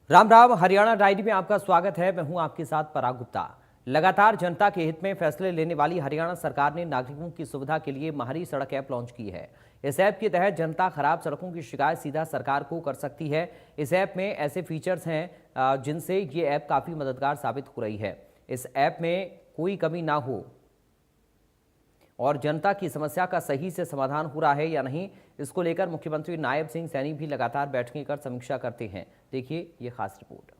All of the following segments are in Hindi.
राम राम। हरियाणा डायरी में आपका स्वागत है। मैं हूं आपके साथ पराग गुप्ता। लगातार जनता के हित में फैसले लेने वाली हरियाणा सरकार ने नागरिकों की सुविधा के लिए महारी सड़क ऐप लॉन्च की है। इस ऐप के तहत जनता खराब सड़कों की शिकायत सीधा सरकार को कर सकती है। इस ऐप में ऐसे फीचर्स हैं जिनसे ये ऐप काफी मददगार साबित हो रही है। इस ऐप में कोई कमी ना हो और जनता की समस्या का सही से समाधान हो रहा है या नहीं, इसको लेकर मुख्यमंत्री नायब सिंह सैनी भी लगातार बैठकें कर समीक्षा करते हैं। देखिए ये खास रिपोर्ट।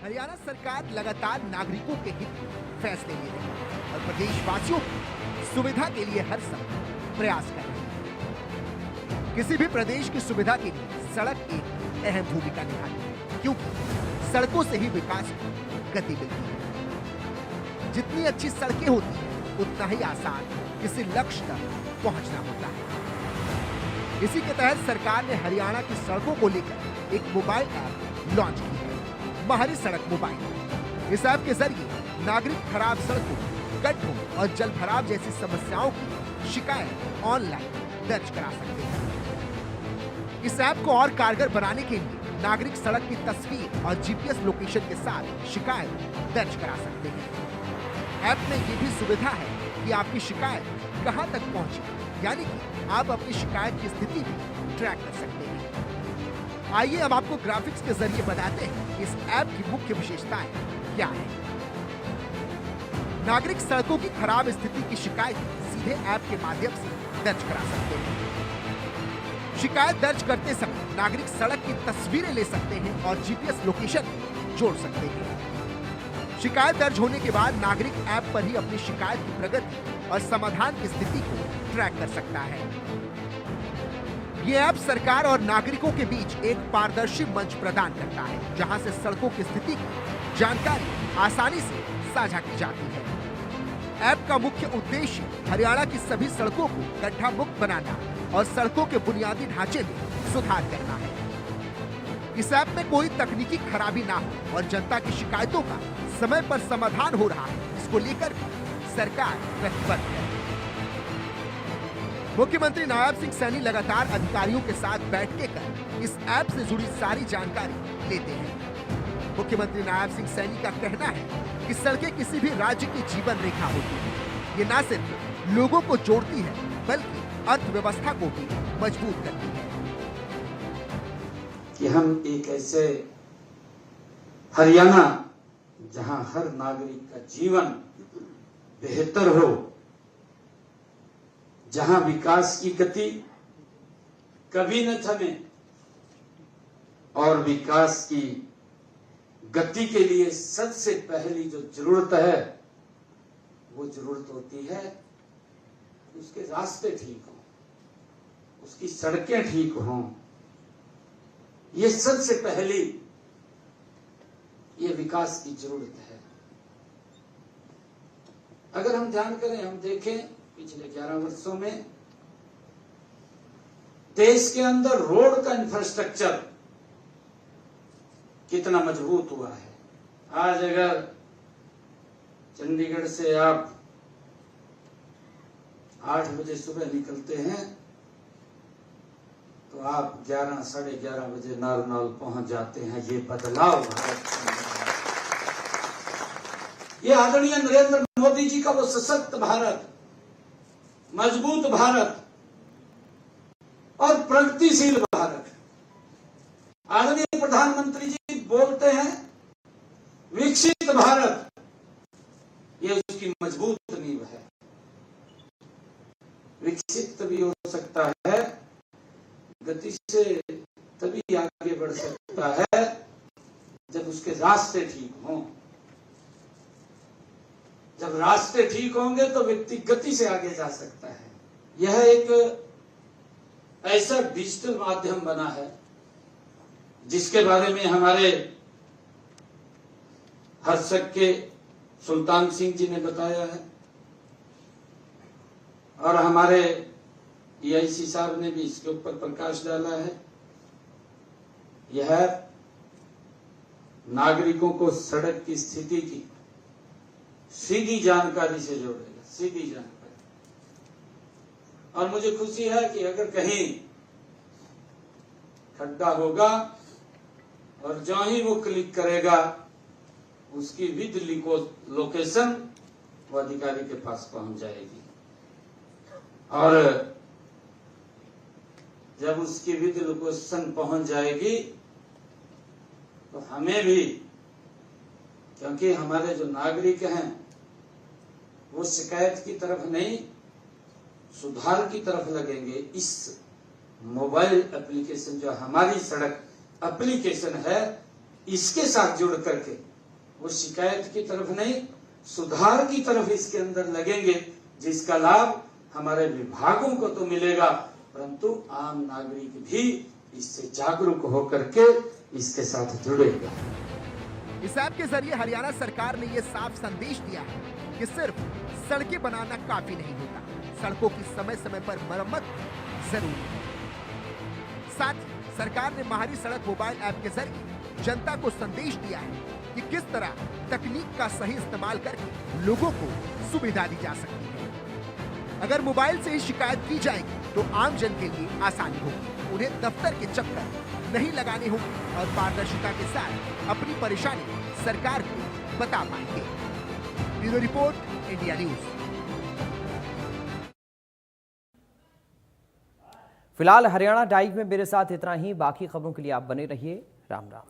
हरियाणा सरकार लगातार नागरिकों के हित में फैसले ले रही है और प्रदेशवासियों की सुविधा के लिए हर समय प्रयास कर रही है। किसी भी प्रदेश की सुविधा के लिए सड़क एक अहम भूमिका निभाती है, क्योंकि सड़कों से ही विकास को गति मिलती है। जितनी अच्छी सड़कें होती हैं, उतना ही आसान किसी लक्ष्य तक पहुंचना होता है। इसी के तहत सरकार ने हरियाणा की सड़कों को लेकर एक मोबाइल ऐप लॉन्च की है, महारी सड़क मोबाइल। इस ऐप के जरिए नागरिक खराब सड़कों, गड्ढों और जल भराव जैसी समस्याओं की शिकायत ऑनलाइन दर्ज करा सकते हैं। इस ऐप को और कारगर बनाने के लिए नागरिक सड़क की तस्वीर और जीपीएस लोकेशन के साथ शिकायत दर्ज करा सकते हैं। ऐप में ये भी सुविधा है कि आपकी शिकायत कहां तक पहुंची, यानी कि आप अपनी शिकायत की स्थिति भी ट्रैक कर सकते हैं। आइए अब आपको ग्राफिक्स के जरिए बताते हैं कि इस ऐप की मुख्य विशेषताएं क्या है। नागरिक सड़कों की खराब स्थिति की शिकायत सीधे ऐप के माध्यम से दर्ज करा सकते हैं। शिकायत दर्ज करते समय नागरिक सड़क की तस्वीरें ले सकते हैं और जीपीएस लोकेशन जोड़ सकते हैं। शिकायत दर्ज होने के बाद नागरिक ऐप पर ही अपनी शिकायत की प्रगति और समाधान की स्थिति को ट्रैक कर सकता है। ये ऐप सरकार और नागरिकों के बीच एक पारदर्शी मंच प्रदान करता है, जहां से सड़कों की स्थिति की जानकारी आसानी से साझा की जाती है। ऐप का मुख्य उद्देश्य हरियाणा की सभी सड़कों को गड्ढा मुक्त बनाना और सड़कों के बुनियादी ढांचे में सुधार करना है। इस ऐप में कोई तकनीकी खराबी ना हो और जनता की शिकायतों का समय पर समाधान हो रहा है, इसको लेकर सरकार प्रतिबद्ध है। मुख्यमंत्री नायब सिंह सैनी लगातार अधिकारियों के साथ बैठकें कर इस ऐप से जुड़ी सारी जानकारी लेते हैं। मुख्यमंत्री नायब सिंह सैनी का कहना है कि सड़कें किसी भी राज्य की जीवन रेखा होती है। ये न सिर्फ लोगों को जोड़ती है, बल्कि अर्थव्यवस्था को भी मजबूत करती है। कि हम एक ऐसे हरियाणा जहां हर नागरिक का जीवन बेहतर हो, जहां विकास की गति कभी न थमे और विकास की गति के लिए सबसे पहली जो जरूरत है, वो जरूरत होती है उसके रास्ते ठीक हों, उसकी सड़कें ठीक हों। ये सबसे पहली ये विकास की जरूरत है। अगर हम ध्यान करें, हम देखें पिछले 11 वर्षों में देश के अंदर रोड का इंफ्रास्ट्रक्चर कितना मजबूत हुआ है। आज अगर चंडीगढ़ से आप 8 बजे सुबह निकलते हैं तो आप 11 साढ़े 11 बजे नारनौल पहुंच जाते हैं। ये बदलाव भारत ये आदरणीय नरेंद्र मोदी जी का वो सशक्त भारत, मजबूत भारत और प्रगतिशील भारत। आदरणीय प्रधानमंत्री जी बोलते हैं विकसित भारत, ये उसकी मजबूत नींव है। विकसित तभी हो सकता है, गति से तभी आगे बढ़ सकता है जब उसके रास्ते ठीक हों। जब रास्ते ठीक होंगे तो व्यक्ति गति से आगे जा सकता है। यह एक ऐसा डिजिटल माध्यम बना है जिसके बारे में हमारे हर्षक के सुल्तान सिंह जी ने बताया है और हमारे EIC साहब ने भी इसके ऊपर प्रकाश डाला है। यह नागरिकों को सड़क की स्थिति की सीधी जानकारी से जोड़ेगा, सीधी जानकारी। और मुझे खुशी है कि अगर कहीं खड्डा होगा और जो ही वो क्लिक करेगा उसकी विद लोकेशन वो अधिकारी के पास पहुंच जाएगी। और जब उसकी विद लोकेशन पहुंच जाएगी तो हमें भी, क्योंकि हमारे जो नागरिक हैं वो शिकायत की तरफ नहीं सुधार की तरफ लगेंगे। इस मोबाइल एप्लीकेशन जो हमारी सड़क एप्लीकेशन है इसके साथ जुड़ करके वो शिकायत की तरफ नहीं सुधार की तरफ इसके अंदर लगेंगे, जिसका लाभ हमारे विभागों को तो मिलेगा परंतु आम नागरिक भी इससे जागरूक होकर के इसके साथ जुड़ेगा। इस ऐप के जरिए हरियाणा सरकार ने यह साफ संदेश दिया है कि सिर्फ सड़कें बनाना काफी नहीं होता, सड़कों की समय समय पर मरम्मत जरूरी है। साथ ही सरकार ने महारी सड़क मोबाइल ऐप के जरिए जनता को संदेश दिया है कि किस तरह तकनीक का सही इस्तेमाल करके लोगों को सुविधा दी जा सकती है। अगर मोबाइल से ही शिकायत की जाएगी तो आम जन के लिए आसानी होगी, उन्हें दफ्तर के चक्कर नहीं लगाने होंगे और पारदर्शिता के साथ अपनी परेशानी सरकार को बता पाएंगे। Bureau report, India news. फिलहाल हरियाणा डाइव में मेरे साथ इतना ही। बाकी खबरों के लिए आप बने रहिए। राम राम।